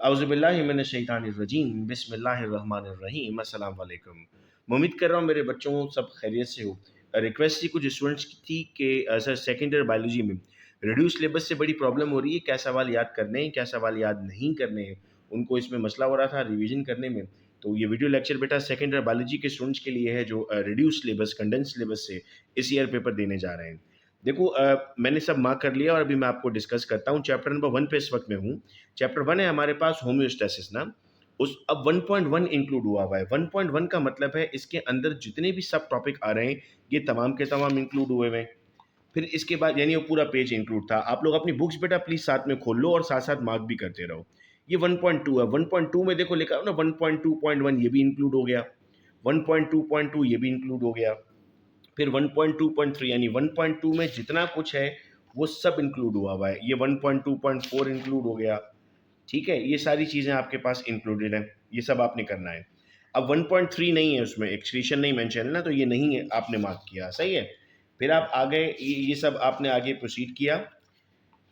औज़ुबिल्लाहि मिनश्शैतानिर्रजीम बिस्मिल्लाहिर्रहमानिर्रहीम अस्सलाम वालेकुम। मैं उम्मीद कर रहा हूँ मेरे बच्चों सब खैरियत से हो। रिक्वेस्ट थी कुछ स्टूडेंट्स की थी कि सर सेकंड ईयर बायोलॉजी में रिड्यूस सिलेबस से बड़ी प्रॉब्लम हो रही है, क्या सवाल याद करने हैं, क्या सवाल याद नहीं करने हैं। उनको इसमें मसला हो रहा था रिवीजन करने में। तो ये वीडियो लेक्चर बेटा सेकंड ईयर बायोलॉजी के स्टूडेंट्स के लिए है जो रिड्यूस सिलेबस कंडेंस सिलेबस से इस ईयर पेपर देने जा रहे हैं। देखो मैंने सब मार्क कर लिया और अभी मैं आपको डिस्कस करता हूँ। चैप्टर नंबर 1 पे इस वक्त मैं हूँ। चैप्टर 1 है हमारे पास होम्योस्टैसिस ना। उस अब 1.1 इंक्लूड हुआ है। 1.1 का मतलब है इसके अंदर जितने भी सब टॉपिक आ रहे हैं ये तमाम के तमाम इंक्लूड हुए हैं। फिर इसके बाद यानी वो पूरा पेज इंक्लूड था। आप लोग अपनी बुक्स बेटा प्लीज साथ में खोल लो और साथ साथ मार्क भी करते रहो। ये 1.2 है। 1.2 में देखो लिखा है ना 1.2.1 ये भी इंक्लूड हो गया। 1.2.2 ये भी इंक्लूड हो गया। फिर 1.2.3 यानी 1.2 में जितना कुछ है वो सब इंक्लूड हुआ है। ये 1.2.4 इंक्लूड हो गया। ठीक है, ये सारी चीज़ें आपके पास इंक्लूडेड हैं, ये सब आपने करना है। अब 1.3 नहीं है, उसमें एक्सक्रीशन नहीं मेंशन है ना, तो ये नहीं है, आपने मार्क किया, सही है। फिर आप आगे ये सब आपने आगे प्रोसीड किया।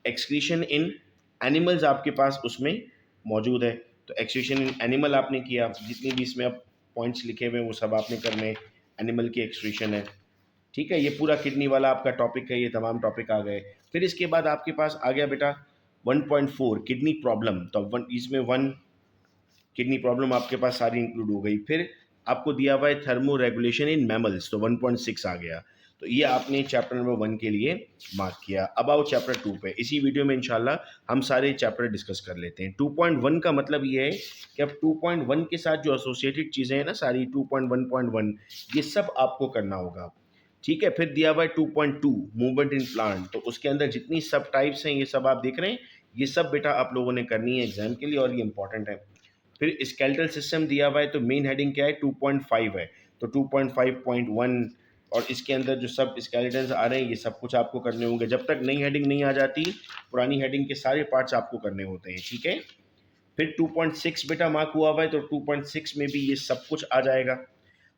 एक्सक्रीशन इन एनिमल्स आपके पास उसमें मौजूद है, तो एक्सक्रीशन इन एनिमल आपने किया। जितनी भी इसमें अब पॉइंट्स लिखे हुए हैं वो सब आपने करने। एनिमल की एक्सक्रीशन है, ठीक है। ये पूरा किडनी वाला आपका टॉपिक है, ये तमाम टॉपिक आ गए। फिर इसके बाद आपके पास आ गया बेटा 1.4 किडनी प्रॉब्लम। तो इसमें 1 किडनी प्रॉब्लम आपके पास सारी इंक्लूड हो गई। फिर आपको दिया हुआ है थर्मो रेगुलेशन इन मैमल्स, तो 1.6 आ गया। तो ये आपने चैप्टर नंबर 1 के लिए मार्क किया। अब आओ चैप्टर 2 पे। इसी वीडियो में इंशाल्लाह हम सारे चैप्टर डिस्कस कर लेते हैं। 2.1 का मतलब ये है कि अब 2.1 के साथ जो एसोसिएटेड चीज़ें हैं ना सारी 2.1.1 ये सब आपको करना होगा, ठीक है। फिर दिया हुआ है 2.2 मूवमेंट इन प्लांट, तो उसके अंदर जितनी सब टाइप्स हैं ये सब आप देख रहे हैं, ये सब बेटा आप लोगों ने करनी है एग्जाम के लिए और ये इंपॉर्टेंट है। फिर स्केलेटल सिस्टम दिया हुआ है, तो मेन हेडिंग क्या है 2.5 है, तो 2.5.1 और इसके अंदर जो सब स्केलेटन्स आ रहे हैं ये सब कुछ आपको करने होंगे। जब तक नई हेडिंग नहीं आ जाती पुरानी हेडिंग के सारे पार्ट्स आपको करने होते हैं, ठीक है। फिर 2.6 बेटा मार्क हुआ है, तो 2.6 में भी ये सब कुछ आ जाएगा।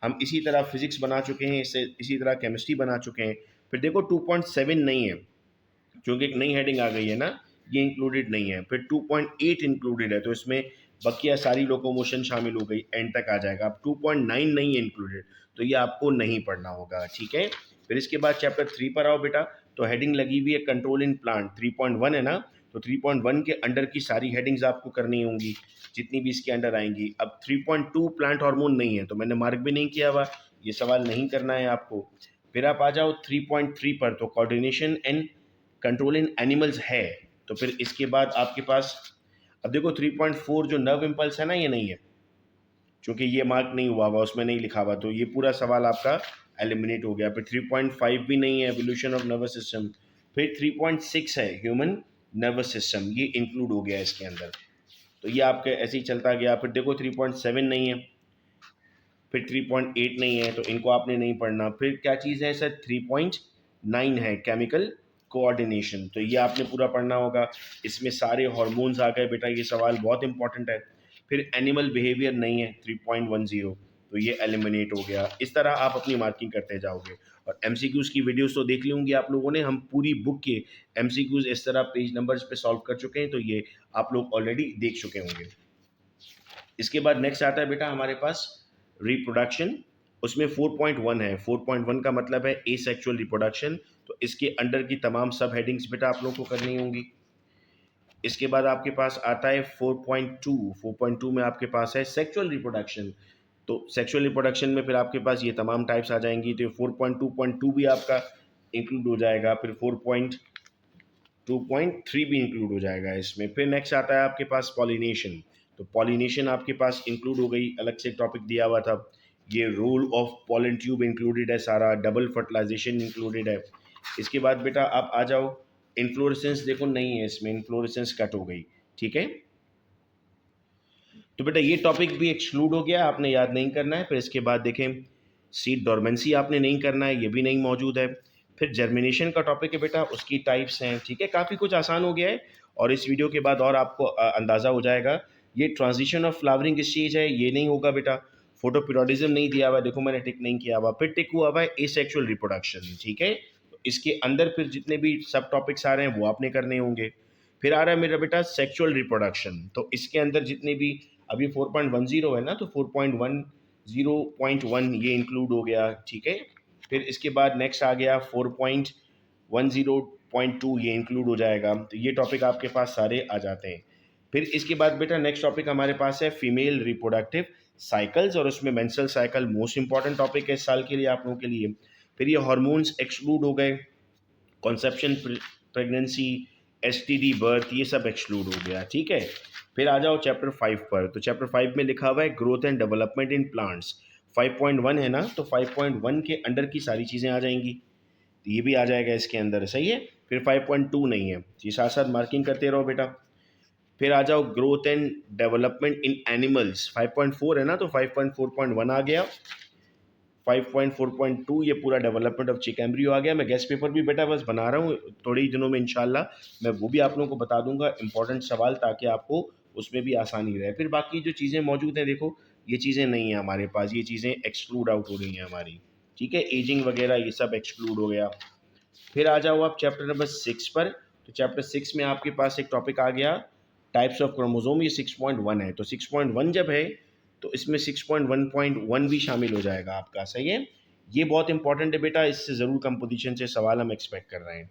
हम इसी तरह फिजिक्स बना चुके हैं, इसी तरह केमिस्ट्री बना चुके हैं। फिर देखो 2.7 नहीं है क्योंकि एक नई हेडिंग आ गई है ना, ये इंक्लूडेड नहीं है। फिर 2.8 इंक्लूडेड है, तो इसमें बकिया सारी लोकोमोशन शामिल हो गई, एंड तक आ जाएगा। अब 2.9 नहीं है इंक्लूडेड, तो ये आपको नहीं पढ़ना होगा, ठीक है। फिर इसके बाद चैप्टर 3 पर आओ बेटा, तो हेडिंग लगी हुई है कंट्रोल इन प्लांट। 3.1 है ना, तो 3.1 के अंडर की सारी हेडिंग्स आपको करनी होंगी जितनी भी इसके अंडर आएंगी। अब 3.2 प्लांट हार्मोन नहीं है, तो मैंने मार्क भी नहीं किया हुआ, ये सवाल नहीं करना है आपको। फिर आप आ जाओ 3.3 पर, तो coordination and control in animals है। तो फिर इसके बाद आपके पास अब देखो 3.4 जो नर्व इम्पल्स है ना ये नहीं है, क्योंकि ये मार्क नहीं हुआ हुआ, उसमें नहीं लिखा हुआ, तो ये पूरा सवाल आपका एलिमिनेट हो गया। फिर 3.5 भी नहीं है, एवोल्यूशन ऑफ नर्वस सिस्टम। फिर 3.6 है ह्यूमन नर्वस सिस्टम, ये इंक्लूड हो गया इसके अंदर, तो ये आपके ऐसे ही चलता गया। फिर देखो 3.7 नहीं है, फिर 3.8 नहीं है, तो इनको आपने नहीं पढ़ना। फिर क्या चीज़ है सर 3.9 है केमिकल कोऑर्डिनेशन, तो ये आपने पूरा पढ़ना होगा। इसमें सारे हार्मोन्स आ गए बेटा, ये सवाल बहुत इंपॉर्टेंट है। फिर एनिमल बिहेवियर नहीं है 3.10, तो ये एलिमिनेट हो गया। इस तरह आप अपनी मार्किंग करते जाओगे। और एमसीक्यूज़ की वीडियोस तो देख ली होंगी आप लोगों ने, हम पूरी बुक के एमसीक्यूज़ इस तरह पेज नंबर्स पे सॉल्व कर चुके हैं, तो ये आप लोग ऑलरेडी देख चुके होंगे। इसके बाद नेक्स्ट आता है बेटा हमारे पास रिप्रोडक्शन, उसमें 4.1 है। 4.1 का मतलब है एसेक्सुअल रिप्रोडक्शन, तो इसके अंडर की तमाम सब हेडिंग्स बेटा आप लोगों को करनी होंगी। इसके बाद आपके पास आता है 4.2। 4.2 में आपके पास है सेक्सुअल रिप्रोडक्शन, तो सेक्सुअल रिप्रोडक्शन में फिर आपके पास ये तमाम टाइप्स आ जाएंगी, तो 4.2.2 भी आपका इंक्लूड हो जाएगा। फिर 4.2.3 भी इंक्लूड हो जाएगा इसमें। फिर नेक्स्ट आता है आपके पास पॉलिनेशन, तो पॉलिनेशन आपके पास इंक्लूड हो गई, अलग से टॉपिक दिया हुआ था। ये role of pollen tube included है सारा, डबल फर्टिलाइजेशन इंक्लूडेड है। इसके बाद बेटा आप आ जाओ इन्फ्लोरेसेंस, देखो नहीं है इसमें, इन्फ्लोरेसेंस कट हो गई, ठीक है। तो बेटा ये टॉपिक भी एक्सक्लूड हो गया, आपने याद नहीं करना है। फिर इसके बाद देखें सीड डोरमेंसी आपने नहीं करना है, ये भी नहीं मौजूद है। फिर जर्मिनेशन का टॉपिक है बेटा, उसकी टाइप्स हैं, ठीक है। काफ़ी कुछ आसान हो गया है और इस वीडियो के बाद और आपको अंदाज़ा हो जाएगा। ये ट्रांजिशन ऑफ फ्लावरिंग स्टेज है, ये नहीं होगा बेटा। फोटो पीरियोडिज्म नहीं दिया हुआ, देखो मैंने टिक नहीं किया हुआ। फिर टिक हुआ हुआ है एसेक्सुअल रिप्रोडक्शन, ठीक है। तो इसके अंदर फिर जितने भी सब टॉपिक्स आ रहे हैं वो आपने करने होंगे। फिर आ रहा है मेरा बेटा सेक्सुअल रिप्रोडक्शन, तो इसके अंदर जितने भी अभी 4.10 है ना, तो 4.10.1 ये इंक्लूड हो गया, ठीक है। फिर इसके बाद नेक्स्ट आ गया 4.10.2 ये इंक्लूड हो जाएगा, तो ये टॉपिक आपके पास सारे आ जाते हैं। फिर इसके बाद बेटा नेक्स्ट टॉपिक हमारे पास है फीमेल रिप्रोडक्टिव साइकिल्स, और उसमें menstrual cycle most important topic है इस साल के लिए आप लोगों के लिए। फिर ये हार्मोन्स एक्सक्लूड हो गए, कॉन्सेप्शन, प्रेगनेंसी, एसटीडी, बर्थ, ये सब एक्सक्लूड हो गया, ठीक है। फिर आ जाओ चैप्टर 5 पर, तो चैप्टर 5 में लिखा हुआ है growth and development in plants. 5.1 है ना, तो 5.1 के अंडर की सारी चीज़ें आ जाएंगी, तो ये भी आ जाएगा इसके अंदर, सही है। फिर 5.2 नहीं है, ये साथ साथ मार्किंग करते रहो बेटा। फिर आ जाओ growth and development in animals, 5.4 है ना, तो 5.4.1 आ गया। 5.4.2 ये पूरा डेवलपमेंट ऑफ चिक एम्ब्रियो आ गया। मैं गेस्ट पेपर भी बेटा बस बना रहा हूँ, थोड़े ही दिनों में इंशाल्लाह मैं वो भी आप लोगों को बता दूंगा इंपॉर्टेंट सवाल, ताकि आपको उसमें भी आसानी रहे। फिर बाकी जो चीज़ें मौजूद हैं, देखो ये चीज़ें नहीं है हमारे पास, ये चीज़ें एक्सक्लूड आउट हो रही हैं हमारी, ठीक है। एजिंग वगैरह ये सब एक्सक्लूड हो गया। फिर आ जाओ आप चैप्टर नंबर 6 पर, तो चैप्टर 6 में आपके पास एक टॉपिक आ गया टाइप्स ऑफ क्रोमोसोम, ये 6.1 है, तो 6.1 जब है तो इसमें 6.1.1 भी शामिल हो जाएगा आपका, सही है। ये बहुत इंपॉर्टेंट है बेटा, इससे ज़रूर कंपोजिशन से सवाल हम एक्सपेक्ट कर रहे हैं।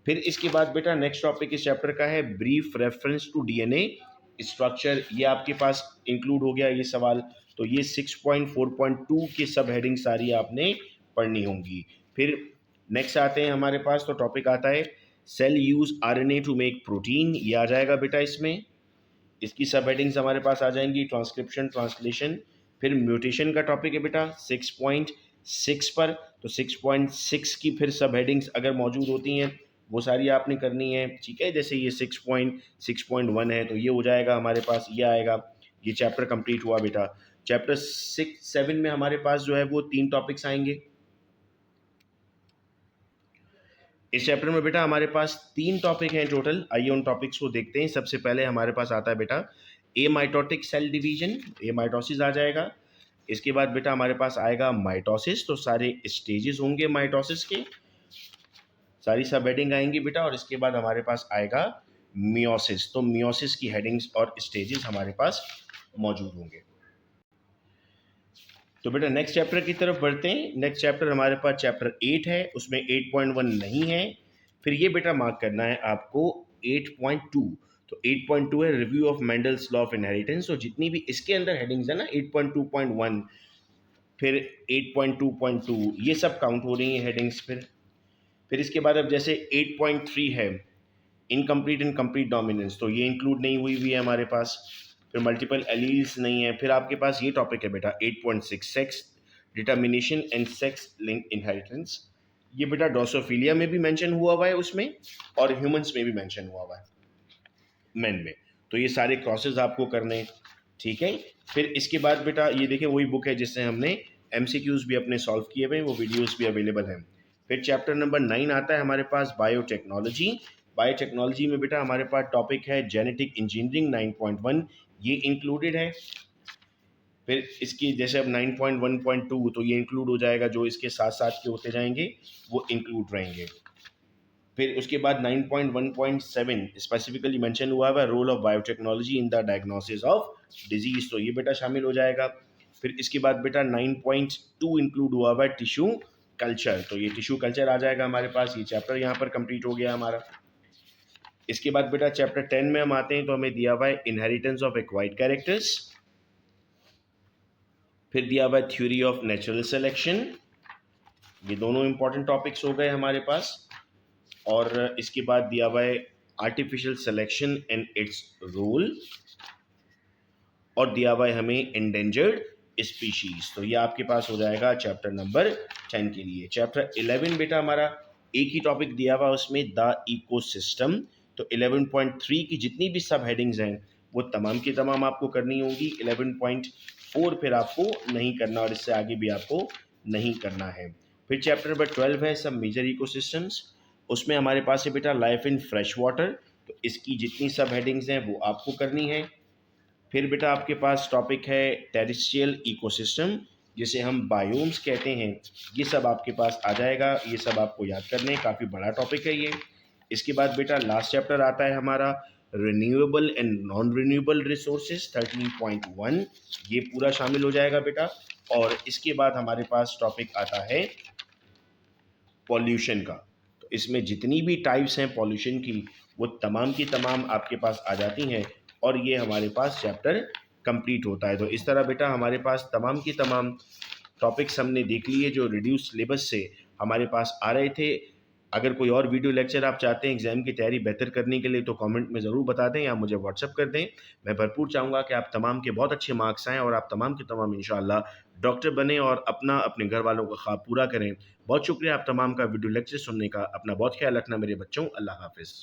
फिर इसके बाद बेटा नेक्स्ट टॉपिक इस चैप्टर का है brief reference to DNA structure, ये आपके पास इंक्लूड हो गया ये सवाल, तो ये 6.4.2 की सब हेडिंग सारी आपने पढ़नी होंगी। फिर नेक्स्ट आते हैं हमारे पास, तो टॉपिक आता है cell use RNA to make protein, ये आ जाएगा बेटा इसमें। इसकी सब हेडिंग्स हमारे पास आ जाएंगी ट्रांसक्रिप्शन, ट्रांसलेशन। फिर म्यूटेशन का टॉपिक है बेटा 6.6 पर, तो 6.6 की फिर सब हेडिंग्स अगर मौजूद होती हैं वो सारी आपने करनी है, ठीक है। जैसे ये 6.6.1 है तो ये हो जाएगा हमारे पास, ये आएगा, ये चैप्टर कंप्लीट हुआ बेटा। चैप्टर 6-7 में हमारे पास जो है वो 3 टॉपिक्स आएंगे इस चैप्टर में बेटा। हमारे पास 3 टॉपिक हैं टोटल, आइए उन टॉपिक्स को देखते हैं। सबसे पहले हमारे पास आता है बेटा ए माइटोटिक सेल डिवीजन, ए माइटोसिस आ जाएगा। इसके बाद बेटा हमारे पास आएगा माइटोसिस, तो सारे स्टेजेस होंगे माइटोसिस के, सारी सब हेडिंग आएंगी बेटा। और इसके बाद हमारे पास आएगा मियोसिस, तो मियोसिस की हेडिंग्स और स्टेजेस हमारे पास मौजूद होंगे। तो बेटा नेक्स्ट चैप्टर की तरफ बढ़ते हैं। नेक्स्ट चैप्टर हमारे पास चैप्टर 8 है, उसमें 8.1 नहीं है। फिर ये बेटा मार्क करना है आपको 8.2, तो 8.2 है review of Mendel's law of inheritance, तो जितनी भी इसके अंदर हेडिंग्स है ना 8.2.1 फिर 8.2.2 ये सब काउंट हो रही हैं हेडिंग्स। फिर इसके बाद अब जैसे 8.3 है इनकम्प्लीट एंड कंप्लीट डोमिनेंस, तो ये इंक्लूड नहीं हुई है हमारे पास। फिर मल्टीपल एलील्स नहीं है। फिर आपके पास ये टॉपिक है बेटा 8.6 sex determination and sex link inheritance, ये बेटा ड्रोसोफिलिया में भी मेंशन हुआ है उसमें, और ह्यूमंस में भी मेंशन हुआ है मेन में, तो ये सारे क्रॉसेस आपको करने, ठीक है। फिर इसके बाद बेटा ये देखिए वही बुक है जिससे हमने एमसीक्यूज भी अपने सॉल्व किए हुए हैं, वो वीडियोस भी अवेलेबल हैं। फिर चैप्टर नंबर 9 आता है हमारे पास बायोटेक्नोलॉजी। बायोटेक्नोलॉजी में बेटा हमारे पास टॉपिक है जेनेटिक इंजीनियरिंग 9.1, ये इंक्लूडेड है। फिर इसकी जैसे अब 9.1.2 तो ये इंक्लूड हो जाएगा, जो इसके साथ साथ के होते जाएंगे वो इंक्लूड रहेंगे। फिर उसके बाद 9.1.7 स्पेसिफिकली मेंशन हुआ है role of biotechnology in the diagnosis of disease, तो ये बेटा शामिल हो जाएगा। फिर इसके बाद बेटा 9.2 इंक्लूड हुआ है टिश्यू कल्चर, तो ये टिश्यू कल्चर आ जाएगा हमारे पास, ये चैप्टर यहाँ पर कंप्लीट हो गया हमारा। इसके बाद बेटा चैप्टर 10 में हम आते हैं, तो हमें दिया हुआ है इनहेरिटेंस ऑफ एक्वायर्ड कैरेक्टर्स। फिर दिया हुआ है थ्योरी ऑफ नेचुरल सिलेक्शन, ये दोनों इंपॉर्टेंट टॉपिक्स हो गए हमारे पास। और इसके बाद दिया हुआ है artificial selection and its role, और दिया हुआ है हमें एंडेंजर्ड स्पीशीज, तो ये आपके पास हो जाएगा चैप्टर नंबर 10 के लिए। चैप्टर 11 बेटा हमारा एक ही टॉपिक दिया हुआ उसमें द इकोसिस्टम, तो 11.3 की जितनी भी सब हेडिंग्स हैं वो तमाम की तमाम आपको करनी होगी। 11.4 फिर आपको नहीं करना, और इससे आगे भी आपको नहीं करना है। फिर चैप्टर नंबर 12 है सब मेजर इकोसिस्टम्स, उसमें हमारे पास है बेटा लाइफ इन फ्रेश वाटर, तो इसकी जितनी सब हेडिंग्स हैं वो आपको करनी है। फिर बेटा आपके पास टॉपिक है टेरेस्ट्रियल इकोसिस्टम, जिसे हम बायोम्स कहते हैं, ये सब आपके पास आ जाएगा, ये सब आपको याद करने, काफ़ी बड़ा टॉपिक है ये। इसके बाद बेटा लास्ट चैप्टर आता है हमारा renewable and non renewable resources 13.1, ये पूरा शामिल हो जाएगा बेटा। और इसके बाद हमारे पास टॉपिक आता है पॉल्यूशन का। तो इसमें जितनी भी टाइप्स हैं पॉल्यूशन की वो तमाम की तमाम आपके पास आ जाती हैं और ये हमारे पास चैप्टर कंप्लीट होता है। तो इस तरह बेटा हमारे पास तमाम की तमाम टॉपिक्स हमने देख लिए जो रिड्यूस सिलेबस से हमारे पास आ रहे थे। अगर कोई और वीडियो लेक्चर आप चाहते हैं एग्जाम की तैयारी बेहतर करने के लिए तो कमेंट में ज़रूर बता दें या मुझे व्हाट्सअप कर दें। मैं भरपूर चाहूँगा कि आप तमाम के बहुत अच्छे मार्क्स आएँ और आप तमाम के तमाम इंशाअल्लाह डॉक्टर बने और अपना अपने घर वालों का ख्वाब पूरा करें। बहुत शुक्रिया आप तमाम का वीडियो लेक्चर सुनने का। अपना बहुत ख्याल रखना मेरे बच्चों। अल्लाह हाफ़िज़।